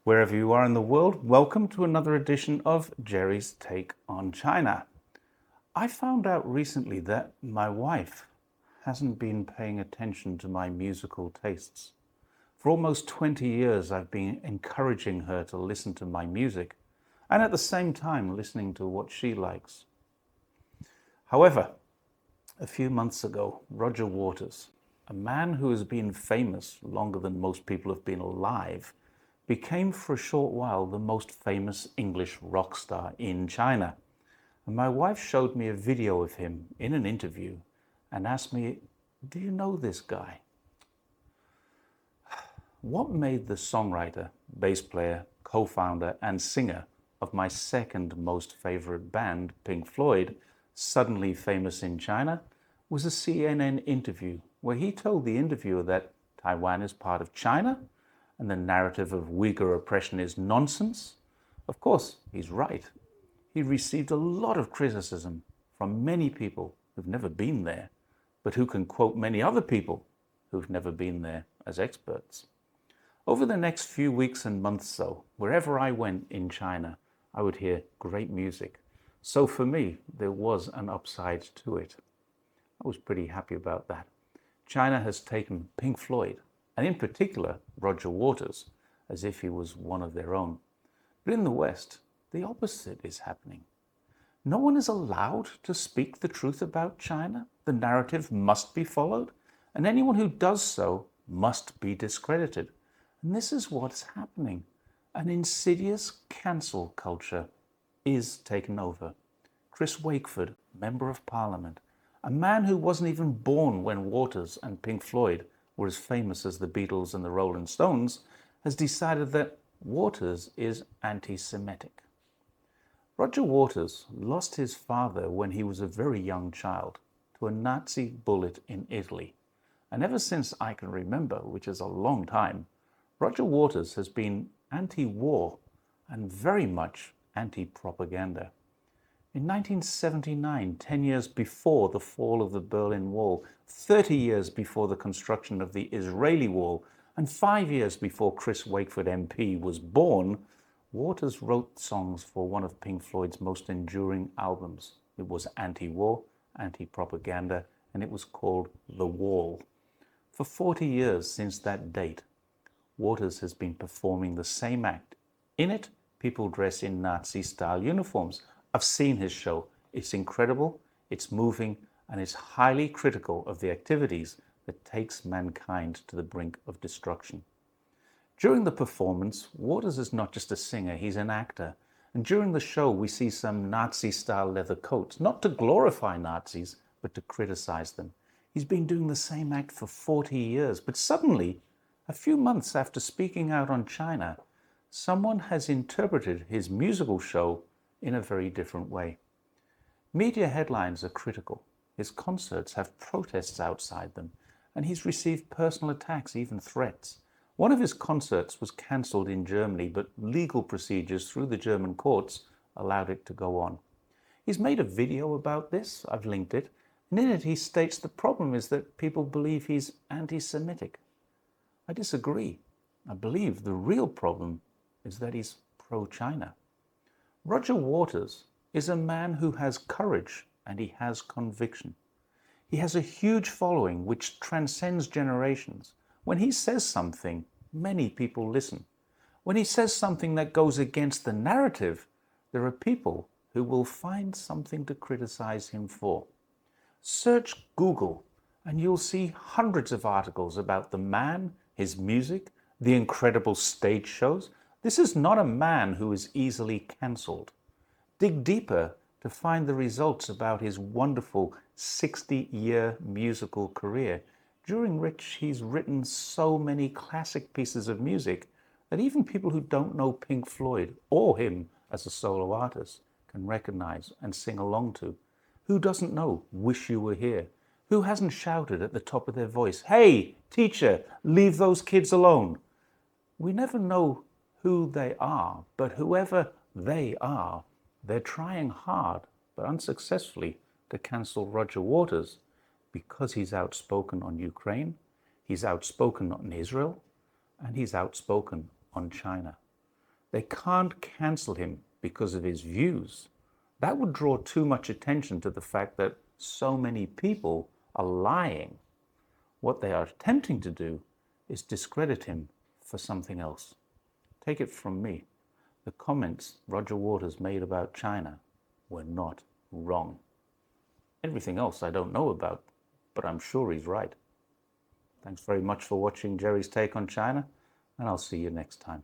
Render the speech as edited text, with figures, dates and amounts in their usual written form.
Wherever you are in the world, welcome to another edition of Jerry's Take on China. I found out recently that my wife hasn't been paying attention to my musical tastes. For almost 20 years, I've been encouraging her to listen to my music and at the same time listening to what she likes. However, a few months ago, Roger Waters, a man who has been famous longer than most people have been alive, became for a short while the most famous English rock star in China. And my wife showed me a video of him in an interview and asked me, "Do you know this guy?" What made the songwriter, bass player, co-founder and singer of my second most favorite band, Pink Floyd, suddenly famous in China was a CNN interview where he told the interviewer that Taiwan is part of China and the narrative of Uyghur oppression is nonsense. Of course, he's right. He received a lot of criticism from many people who've never been there, but who can quote many other people who've never been there as experts. Over the next few weeks and months, though, wherever I went in China, I would hear great music. So for me, there was an upside to it. I was pretty happy about that. China has taken Pink Floyd, and in particular Roger Waters, as if he was one of their own. But in the West, the opposite is happening. No one is allowed to speak the truth about China. The narrative must be followed, and anyone who does so must be discredited. And this is what's happening. An insidious cancel culture is taken over. Chris Wakeford, Member of Parliament, a man who wasn't even born when Waters and Pink Floyd were as famous as the Beatles and the Rolling Stones, has decided that Waters is anti-Semitic. Roger Waters lost his father when he was a very young child to a Nazi bullet in Italy. And ever since I can remember, which is a long time, Roger Waters has been anti-war and very much anti-propaganda. In 1979, 10 years before the fall of the Berlin Wall, 30 years before the construction of the Israeli Wall, and 5 years before Chris Wakeford MP was born, Waters wrote songs for one of Pink Floyd's most enduring albums. It was anti-war, anti-propaganda, and it was called The Wall. For 40 years since that date, Waters has been performing the same act. In it, people dress in Nazi-style uniforms. I've seen his show. It's incredible, it's moving, and it's highly critical of the activities that takes mankind to the brink of destruction. During the performance, Waters is not just a singer, he's an actor. And during the show, we see some Nazi-style leather coats, not to glorify Nazis, but to criticize them. He's been doing the same act for 40 years, but suddenly, a few months after speaking out on China, someone has interpreted his musical show in a very different way. Media headlines are critical. His concerts have protests outside them, and he's received personal attacks, even threats. One of his concerts was cancelled in Germany, but legal procedures through the German courts allowed it to go on. He's made a video about this, I've linked it, and in it he states the problem is that people believe he's anti-Semitic. I disagree. I believe the real problem is that he's pro-China. Roger Waters is a man who has courage and he has conviction. He has a huge following which transcends generations. When he says something, many people listen. When he says something that goes against the narrative, there are people who will find something to criticize him for. Search Google and you'll see hundreds of articles about the man, his music, the incredible stage shows. This is not a man who is easily cancelled. Dig deeper to find the results about his wonderful 60-year musical career, during which he's written so many classic pieces of music that even people who don't know Pink Floyd or him as a solo artist can recognize and sing along to. Who doesn't know Wish You Were Here? Who hasn't shouted at the top of their voice, "Hey, teacher, leave those kids alone"? We never know who they are, but whoever they are, they're trying hard, but unsuccessfully, to cancel Roger Waters because he's outspoken on Ukraine, he's outspoken on Israel, and he's outspoken on China. They can't cancel him because of his views. That would draw too much attention to the fact that so many people are lying. What they are attempting to do is discredit him for something else. Take it from me. The comments Roger Waters made about China were not wrong. Everything else I don't know about, but I'm sure he's right. Thanks very much for watching Jerry's Take on China, and I'll see you next time.